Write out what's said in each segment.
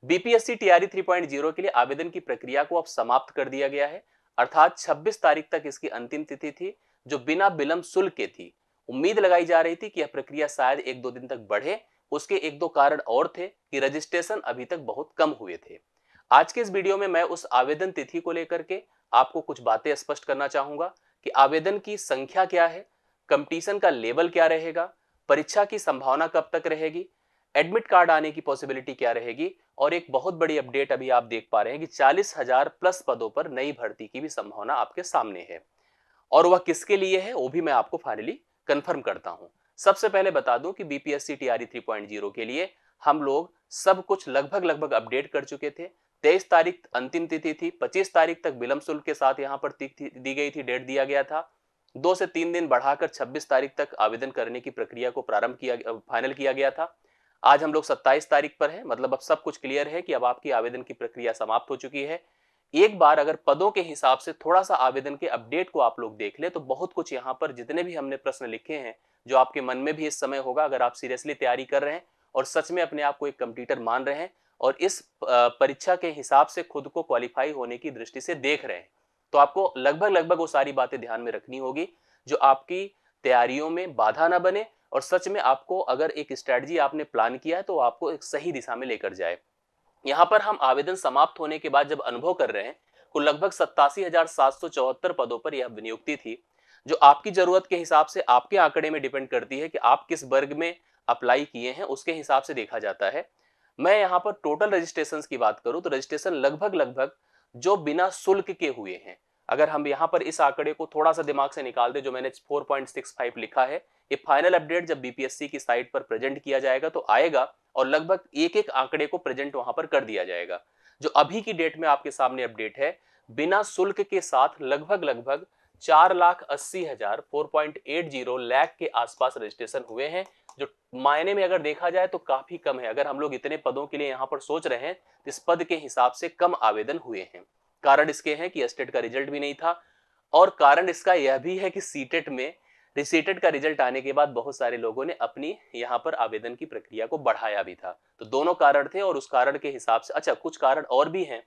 BPSC TRE 3.0 के लिए आवेदन की प्रक्रिया को अब समाप्त कर दिया गया है, अर्थात 26 तारीख तक इसकी अंतिम तिथि थी, जो बिना विलंब शुल्क के थी। उम्मीद लगाई जा रही थी कि यह प्रक्रिया शायद 1-2 दिन तक बढ़े। उसके 1-2 कारण और थे कि रजिस्ट्रेशन अभी तक बहुत कम हुए थे। आज के इस वीडियो में मैं उस आवेदन तिथि को लेकर के आपको कुछ बातें स्पष्ट करना चाहूंगा कि आवेदन की संख्या क्या है, कंपटीशन का लेवल क्या रहेगा, परीक्षा की संभावना कब तक रहेगी, एडमिट कार्ड आने की पॉसिबिलिटी क्या रहेगी, और एक बहुत बड़ी अपडेट अभी आप देख पा रहे हैं कि 40,000 प्लस पदों पर नई भर्ती की भी संभावना आपके सामने है, और वह किसके लिए है वो भी मैं आपको फाइनली कंफर्म करता हूं। सबसे पहले बता दूं कि बीपीएससी टीआरई 3.0 के लिए हम लोग सब कुछ लगभग अपडेट कर चुके थे। 23 तारीख अंतिम तिथि थी, 25 तारीख तक विलंब शुल्क के साथ यहां पर दी गई थी, डेट दिया गया था। 2 से 3 दिन बढ़ाकर 26 तारीख तक आवेदन करने की प्रक्रिया को फाइनल किया गया था। आज हम लोग 27 तारीख पर है, मतलब अब सब कुछ क्लियर है कि अब आपकी आवेदन की प्रक्रिया समाप्त हो चुकी है। एक बार अगर पदों के हिसाब से थोड़ा सा आवेदन के अपडेट को आप लोग देख ले तो बहुत कुछ यहाँ पर जितने भी हमने प्रश्न लिखे हैं जो आपके मन में भी इस समय होगा, अगर आप सीरियसली तैयारी कर रहे हैं और सच में अपने आप को एक कंप्यूटर मान रहे हैं और इस परीक्षा के हिसाब से खुद को क्वालिफाई होने की दृष्टि से देख रहे हैं, तो आपको लगभग वो सारी बातें ध्यान में रखनी होगी जो आपकी तैयारियों में बाधा ना बने और सच में आपको अगर एक स्ट्रेटजी आपने प्लान किया है तो आपको एक सही दिशा में लेकर जाए। यहां पर हम आवेदन समाप्त होने के बाद जब अनुभव कर रहे हैं, कुल लगभग 87,774 पदों पर यह नियुक्ति थी, जो आपकी जरूरत के हिसाब से आपके आंकड़े में डिपेंड करती है कि आप किस वर्ग में अप्लाई किए हैं, उसके हिसाब से देखा जाता है। मैं यहां पर टोटल रजिस्ट्रेशन की बात करूं तो रजिस्ट्रेशन लगभग जो बिना शुल्क के हुए हैं, अगर हम यहां पर इस आंकड़े को थोड़ा सा दिमाग से निकाल दे जो मैंने 4.65 लिखा है, ये फाइनल अपडेट जब बीपीएससी की साइट पर प्रेजेंट किया जाएगा तो आएगा और लगभग एक आंकड़े को प्रेजेंट वहां पर कर दिया जाएगा। जो अभी की डेट में आपके सामने अपडेट है, बिना शुल्क के साथ लगभग 4,80,000 4.80 लाख के आसपास रजिस्ट्रेशन हुए हैं, जो मायने में अगर देखा जाए तो काफी कम है। अगर हम लोग इतने पदों के लिए यहां पर सोच रहे हैं तो इस पद के हिसाब से कम आवेदन हुए हैं। कारण इसके हैं कि स्टेट का रिजल्ट भी नहीं था, और कारण इसका यह भी है कि सीटेट में रिसीटेड का रिजल्ट आने के बाद बहुत सारे लोगों ने अपनी यहां पर आवेदन की प्रक्रिया को बढ़ाया भी था। तो दोनों कारण थे और उस कारण के हिसाब से अच्छा कुछ कारण और भी हैं,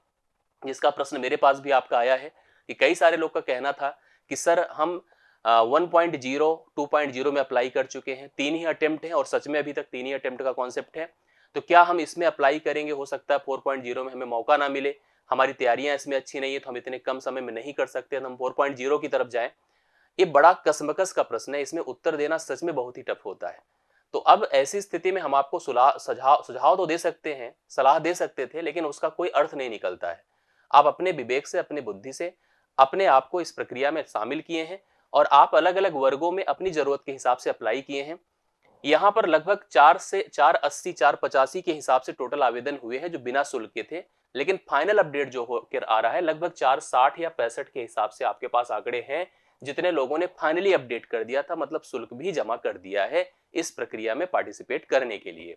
जिसका प्रश्न मेरे पास भी आपका आया है कि कई सारे लोग का कहना था कि सर हम 1.0 2.0 में अप्लाई कर चुके हैं, 3 ही अटेम्प्ट हैं और सच में अभी तक 3 ही अटेम्प्ट का कॉन्सेप्ट है, तो क्या हम इसमें अप्लाई करेंगे, हो सकता है 4.0 में हमें मौका ना मिले, हमारी तैयारियां इसमें अच्छी नहीं है तो हम इतने कम समय में नहीं कर सकते, तो हम 4.0 की तरफ जाएं। ये बड़ा कसमकस का प्रश्न है, इसमें उत्तर देना सच में बहुत ही टफ होता है। तो अब ऐसी स्थिति में हम आपको सुझाव तो दे सकते हैं, सलाह दे सकते थे, लेकिन उसका कोई अर्थ नहीं निकलता है। आप अपने विवेक से, अपने बुद्धि से अपने आप को इस प्रक्रिया में शामिल किए हैं और आप अलग अलग वर्गों में अपनी जरूरत के हिसाब से अप्लाई किए हैं। यहां पर लगभग 480 485 के हिसाब से टोटल आवेदन हुए हैं जो बिना शुल्क के थे, लेकिन फाइनल अपडेट जो होकर आ रहा है लगभग 460 या 65 के हिसाब से आपके पास आंकड़े हैं, जितने लोगों ने फाइनली अपडेट कर दिया था, मतलब शुल्क भी जमा कर दिया है इस प्रक्रिया में पार्टिसिपेट करने के लिए।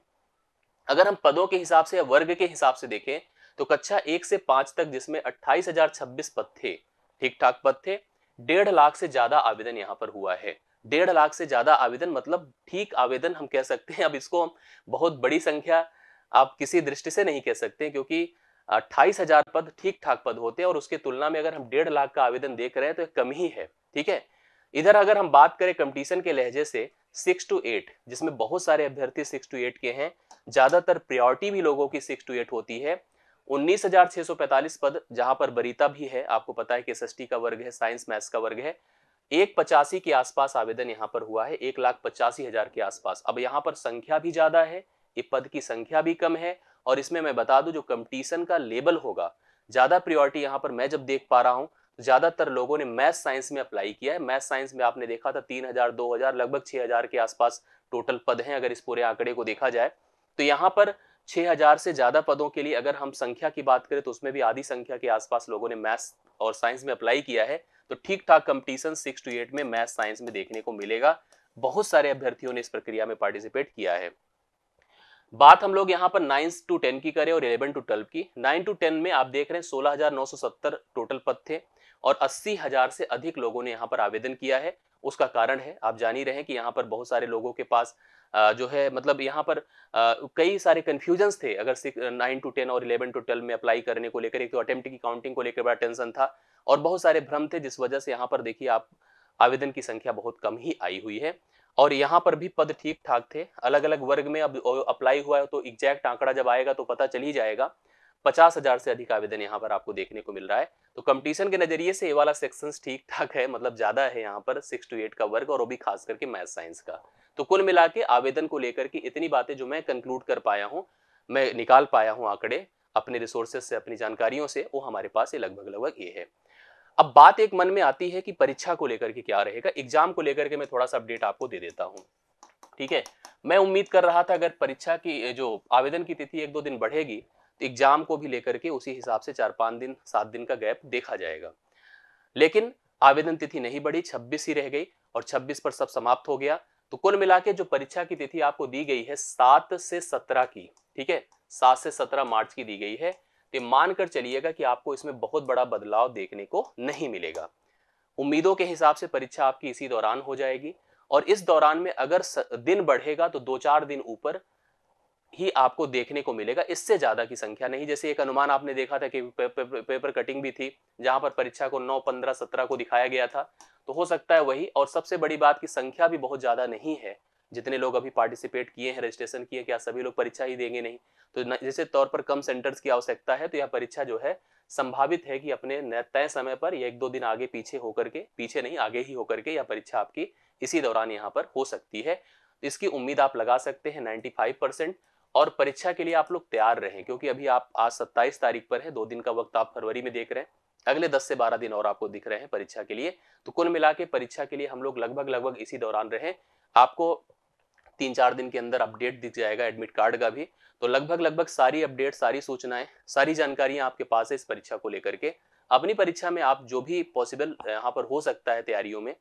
अगर हम पदों के हिसाब से या वर्ग के हिसाब से देखें तो कक्षा 1 से 5 तक जिसमें 28,026 पद थे, ठीक ठाक पद थे, 1.5 लाख से ज्यादा आवेदन यहां पर हुआ है। 1.5 लाख से ज्यादा आवेदन मतलब ठीक आवेदन हम कह सकते हैं। अब इसको हम बहुत बड़ी संख्या आप किसी दृष्टि से नहीं कह सकते, क्योंकि 28,000 पद ठीक ठाक पद होते हैं और उसके तुलना में अगर हम 1.5 लाख का आवेदन देख रहे हैं तो कम ही है। ठीक है, इधर अगर हम बात करें कंपटीशन के लहजे से 6 to 8, जिसमें बहुत सारे अभ्यर्थी 6 to 8 के हैं, ज्यादातर प्रायोरिटी भी लोगों की 6 to 8 होती है। 19,645 पद जहां पर वरीयता भी है, आपको पता है कि एसएसटी का वर्ग है, साइंस मैथ्स का वर्ग है। 185 के आसपास आवेदन यहां पर हुआ है, 1,85,000 के आसपास। अब यहां पर संख्या भी ज्यादा है, ये पद की संख्या भी कम है, और इसमें मैं बता दूं जो कंपटीशन का लेवल होगा, ज्यादा प्रायोरिटी यहां पर मैं जब देख पा रहा हूं, ज्यादातर लोगों ने मैथ साइंस में अप्लाई किया है। मैथ साइंस में आपने देखा था 3,000 2,000 लगभग 6,000 के आसपास टोटल पद हैं अगर इस पूरे आंकड़े को देखा जाए। तो यहाँ पर 6,000 से ज्यादा पदों के लिए अगर हम संख्या की बात करें तो उसमें भी आधी संख्या के आसपास लोगों ने मैथ्स और साइंस में अप्लाई किया है। तो ठीक ठाक कंपटीशन 6 to 8 में मैथ साइंस में देखने को मिलेगा। बहुत सारे अभ्यर्थियों ने इस प्रक्रिया में पार्टिसिपेट किया है। बात हम लोग यहाँ पर 9 to 10 की करें और 11 to 12 की। 9 to 10 में आप देख रहे हैं 16,970 टोटल पद थे और 80,000 से अधिक लोगों ने यहाँ पर आवेदन किया है। उसका कारण है, आप जान ही रहे हैं कि यहाँ पर बहुत सारे लोगों के पास जो है मतलब यहाँ पर कई सारे कंफ्यूजन्स थे। अगर 9 to 10 और 11 to 12 में अप्लाई करने को लेकर, एक तो अटेम्प्ट की काउंटिंग को लेकर बड़ा टेंशन था और बहुत सारे भ्रम थे, जिस वजह से यहाँ पर देखिए आप आवेदन की संख्या बहुत कम ही आई हुई है। और यहाँ पर भी पद ठीक ठाक थे, अलग अलग वर्ग में अब अप्लाई हुआ है तो एग्जैक्ट आंकड़ा जब आएगा तो पता चल ही जाएगा। 50,000 से अधिक आवेदन यहाँ पर आपको देखने को मिल रहा है। तो कंपटीशन के नजरिए से ये वाला सेक्शन ठीक ठाक है, मतलब ज्यादा है यहाँ पर 6 to 8 का वर्ग और वो भी खास करके मैथ साइंस का। तो कुल मिला के आवेदन को लेकर के इतनी बातें जो मैं कंक्लूड कर पाया हूँ, मैं निकाल पाया हूँ आंकड़े अपने रिसोर्सेज से, अपनी जानकारियों से, वो हमारे पास ये लगभग ये है। अब बात एक मन में आती है कि परीक्षा को लेकर के क्या रहेगा, एग्जाम को लेकर के मैं थोड़ा सा अपडेट आपको दे देता हूँ। ठीक है, मैं उम्मीद कर रहा था अगर परीक्षा की जो आवेदन की तिथि 1-2 दिन बढ़ेगी तो एग्जाम को भी लेकर के उसी हिसाब से 4-5 दिन 7 दिन का गैप देखा जाएगा। लेकिन आवेदन तिथि नहीं बढ़ी, 26 ही रह गई और 26 पर सब समाप्त हो गया। तो कुल मिला के जो परीक्षा की तिथि आपको दी गई है 7 से 17 की, ठीक है, 7 से 17 मार्च की दी गई है। तो मानकर चलिएगा कि आपको इसमें बहुत बड़ा बदलाव देखने को नहीं मिलेगा। उम्मीदों के हिसाब से परीक्षा आपकी इसी दौरान हो जाएगी और इस दौरान में अगर दिन बढ़ेगा तो 2-4 दिन ऊपर ही आपको देखने को मिलेगा, इससे ज्यादा की संख्या नहीं। जैसे एक अनुमान आपने देखा था कि पेपर कटिंग भी थी जहां पर परीक्षा को 9, 15, 17 को दिखाया गया था, तो हो सकता है वही। और सबसे बड़ी बात की संख्या भी बहुत ज्यादा नहीं है, जितने लोग अभी पार्टिसिपेट किए हैं, रजिस्ट्रेशन किए, क्या सभी लोग परीक्षा ही देंगे? नहीं। तो जैसे तौर पर कम सेंटर्स की आवश्यकता है, तो यह परीक्षा जो है संभावित है कि अपने तय समय पर या 1-2 दिन आगे पीछे होकर के, पीछे नहीं आगे ही होकर के यह परीक्षा आपकी इसी दौरान यहाँ पर हो सकती है। इसकी उम्मीद आप लगा सकते हैं 95%। और परीक्षा के लिए आप लोग तैयार रहें, क्योंकि अभी आप आज 27 तारीख पर है, 2 दिन का वक्त आप फरवरी में देख रहे हैं, अगले 10 से 12 दिन और आपको दिख रहे हैं परीक्षा के लिए। तो कुल मिला के परीक्षा के लिए हम लोग लगभग इसी दौरान रहें। आपको 3-4 दिन के अंदर अपडेट दिख जाएगा एडमिट कार्ड का भी। तो लगभग सारी अपडेट, सारी सूचनाएं, सारी जानकारियां आपके पास है इस परीक्षा को लेकर के। अपनी परीक्षा में आप जो भी पॉसिबल यहाँ पर हो सकता है तैयारियों में,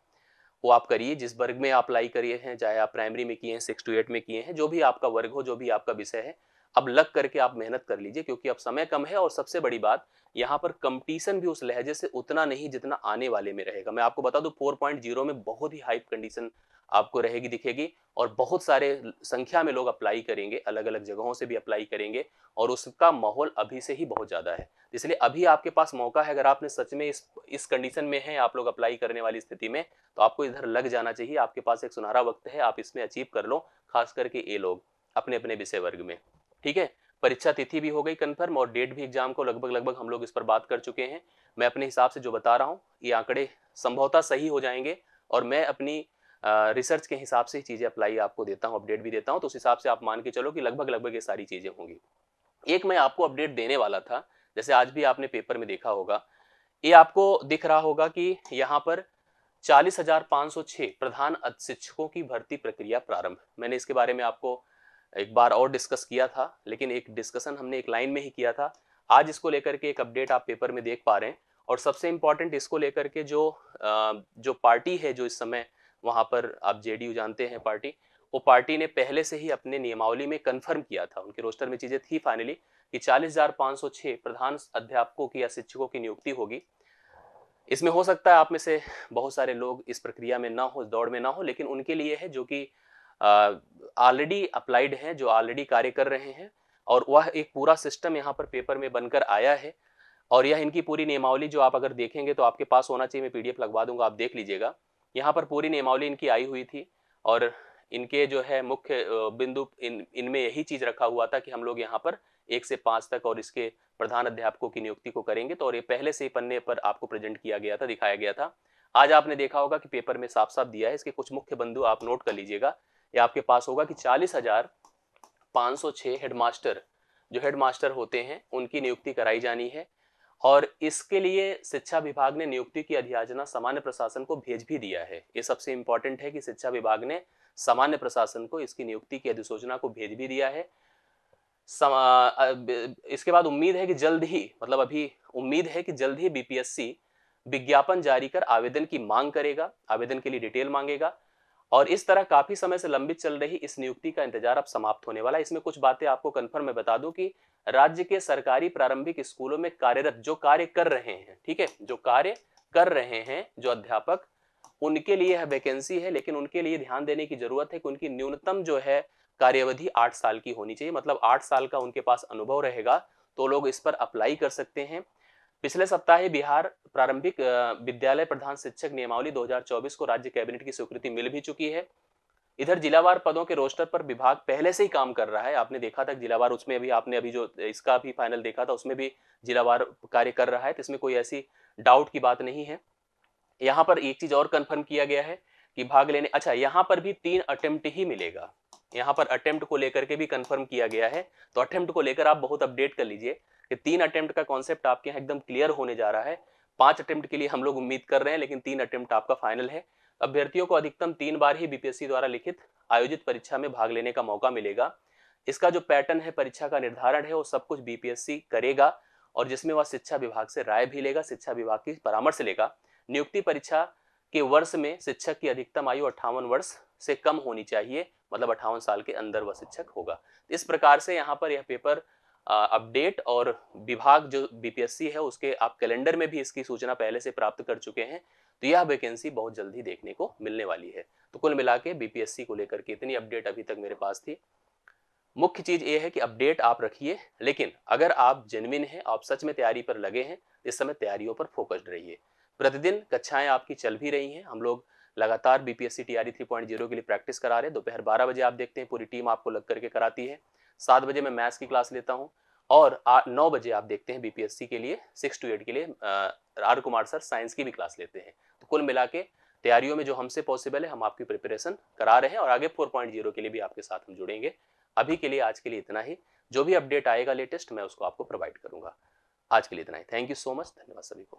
वो आप करिए। जिस वर्ग में आप अप्लाई करिए हैं, चाहे आप प्राइमरी में किए हैं, 6 to 8 में किए हैं, जो भी आपका वर्ग हो, जो भी आपका विषय है, अब लग करके आप मेहनत कर लीजिए, क्योंकि अब समय कम है। और सबसे बड़ी बात, यहाँ पर कंपटीशन भी उस लहजे से उतना नहीं जितना आने वाले में रहेगा। मैं आपको बता दूं 4.0 में बहुत ही हाइप कंडीशन आपको रहेगी, दिखेगी, और बहुत सारे संख्या में लोग अप्लाई करेंगे, अलग अलग जगहों से भी अप्लाई करेंगे, और उसका माहौल अभी से ही बहुत ज्यादा है। इसलिए अभी आपके पास मौका है, अगर आपने सच में इस कंडीशन में है, आप लोग अप्लाई करने वाली स्थिति में, तो आपको इधर लग जाना चाहिए। आपके पास एक सुनहरा वक्त है, आप इसमें अचीव कर लो, खास करके ये लोग अपने अपने विषय वर्ग में। ठीक है, परीक्षा तिथि भी हो गई कंफर्म और डेट भी एग्जाम को लगभग हम लोग इस पर बात कर चुके हैं। मैं अपने हिसाब से जो बता रहा हूँ, ये आंकड़े संभवतः सही हो जाएंगे, और मैं अपनी रिसर्च के हिसाब से चीजें अप्लाई आपको देता हूँ, अपडेट भी देता हूँ, तो उस हिसाब से आप मान के चलो कि लगभग ये सारी चीजें होंगी। एक मैं आपको अपडेट देने वाला था, जैसे आज भी आपने पेपर में देखा होगा, ये आपको दिख रहा होगा कि यहाँ पर 40,506 प्रधान शिक्षकों की भर्ती प्रक्रिया प्रारंभ। मैंने इसके बारे में आपको एक बार और डिस्कस किया था, लेकिन एक डिस्कशन हमने एक लाइन में ही किया था। आज इसको लेकर के एक अपडेट आप पेपर में देख पा रहे हैं। और सबसे इंपॉर्टेंट, इसको लेकर के जो पार्टी है, जो इस समय वहां पर, आप जेडीयू जानते हैं पार्टी, वो पार्टी ने पहले से ही अपने नियमावली में कंफर्म किया था, उनके रोस्टर में चीजें थी फाइनली, कि 40,506 प्रधान अध्यापकों की या शिक्षकों की नियुक्ति होगी। इसमें हो सकता है आप में से बहुत सारे लोग इस प्रक्रिया में ना हो, दौड़ में ना हो, लेकिन उनके लिए है जो कि ऑलरेडी अप्लाइड हैं, जो ऑलरेडी कार्य कर रहे हैं, और वह एक पूरा सिस्टम यहाँ पर पेपर में बनकर आया है। और यह इनकी पूरी नियमावली जो आप अगर देखेंगे तो आपके पास होना चाहिए, मैं पीडीएफ लगवा दूंगा, आप देख लीजिएगा। यहाँ पर पूरी नियमावली इनकी आई हुई थी, और इनके जो है मुख्य बिंदु इनमें यही चीज रखा हुआ था कि हम लोग यहाँ पर 1 से 5 तक और इसके प्रधान अध्यापकों की नियुक्ति को करेंगे। तो और ये पहले से ही पन्ने पर आपको प्रेजेंट किया गया था, दिखाया गया था। आज आपने देखा होगा कि पेपर में साफ साफ दिया है, इसके कुछ मुख्य बिंदु आप नोट कर लीजिएगा। ये आपके पास होगा कि 40,506 हेडमास्टर, जो हेडमास्टर होते हैं, उनकी नियुक्ति कराई जानी है। और इसके लिए शिक्षा विभाग ने नियुक्ति की अधियाचना सामान्य प्रशासन को भेज भी दिया है। ये सबसे इंपॉर्टेंट है कि शिक्षा विभाग ने सामान्य प्रशासन को इसकी नियुक्ति की अधिसूचना को भेज भी दिया है। इसके बाद उम्मीद है कि जल्द ही, मतलब अभी उम्मीद है कि जल्द ही बीपीएससी विज्ञापन जारी कर आवेदन की मांग करेगा, आवेदन के लिए डिटेल मांगेगा। और इस तरह काफी समय से लंबित चल रही इस नियुक्ति का इंतजार अब समाप्त होने वाला है। इसमें कुछ बातें आपको कंफर्म मैं बता दूं कि राज्य के सरकारी प्रारंभिक स्कूलों में कार्यरत जो कार्य कर रहे हैं, ठीक है, जो कार्य कर रहे हैं जो अध्यापक, उनके लिए यह वैकेंसी है। लेकिन उनके लिए ध्यान देने की जरूरत है कि उनकी न्यूनतम जो है कार्यवधि 8 साल की होनी चाहिए, मतलब 8 साल का उनके पास अनुभव रहेगा तो लोग इस पर अप्लाई कर सकते हैं। पिछले सप्ताह ही बिहार प्रारंभिक विद्यालय प्रधान शिक्षक नियमावली 2024 को राज्य कैबिनेट की स्वीकृति मिल भी चुकी है। इधर जिलावार पदों के रोस्टर पर विभाग पहले से ही काम कर रहा है। आपने देखा था जिलावार, उसमें अभी आपने अभी जो इसका भी फाइनल देखा था उसमें भी जिलावार कार्य कर रहा है, तो इसमें कोई ऐसी डाउट की बात नहीं है। यहाँ पर एक चीज और कंफर्म किया गया है कि भाग लेने, अच्छा यहाँ पर भी 3 अटेम्प्ट ही मिलेगा। यहाँ पर अटेम्प्ट को लेकर के भी कंफर्म किया गया है, तो अटेम्प्ट को लेकर आप बहुत अपडेट कर लीजिए कि 3 अटेम्प्ट का कॉन्सेप्ट आपके यहाँ एकदम क्लियर होने जा रहा है। 5 अटेम्प्ट के लिए हम लोग उम्मीद कर रहे हैं, लेकिन 3 अटेम्प्ट आपका फाइनल है। अभ्यर्थियों को अधिकतम 3 बार ही बीपीएससी द्वारा लिखित आयोजित परीक्षा में भाग लेने का मौका मिलेगा। इसका जो पैटर्न है परीक्षा का निर्धारण है वो सब कुछ बीपीएससी करेगा, और जिसमें वह शिक्षा विभाग से राय भी लेगा, शिक्षा विभाग की परामर्श लेगा। नियुक्ति परीक्षा के वर्ष में शिक्षक की अधिकतम आयु 58 वर्ष से कम होनी चाहिए, मतलब 58 साल के अंदर वह शिक्षक होगा। इस प्रकार से यहाँ पर यह पेपर अपडेट, और विभाग जो बीपीएससी है उसके आप कैलेंडर में भी इसकी सूचना पहले से प्राप्त कर चुके हैं, तो यह वैकेंसी बहुत जल्दी देखने को मिलने वाली है। तो कुल मिला के बीपीएससी को लेकर के इतनी अपडेट अभी तक मेरे पास थी। मुख्य चीज ये है कि अपडेट आप रखिए, लेकिन अगर आप जेन्युइन हैं, आप सच में तैयारी पर लगे हैं, इस समय तैयारियों पर फोकस्ड रहिए। प्रतिदिन कक्षाएं आपकी चल भी रही हैं, हम लोग लगातार बीपीएससी टीआरई 3.0 के लिए प्रैक्टिस करा रहे हैं। दोपहर 12 बजे आप देखते हैं पूरी टीम आपको लग करके कराती है। 7 बजे मैं मैथ्स की क्लास लेता हूँ, और 9 बजे आप देखते हैं बीपीएससी के लिए 6 to 8 के लिए आर कुमार सर साइंस की भी क्लास लेते हैं। तो कुल मिला के तैयारियों में जो हमसे पॉसिबल है हम आपकी प्रिपरेशन करा रहे हैं, और आगे 4.0 के लिए भी आपके साथ हम जुड़ेंगे। अभी के लिए आज के लिए इतना ही। जो भी अपडेट आएगा लेटेस्ट मैं उसको आपको प्रोवाइड करूंगा। आज के लिए इतना ही। थैंक यू सो मच, धन्यवाद सभी को।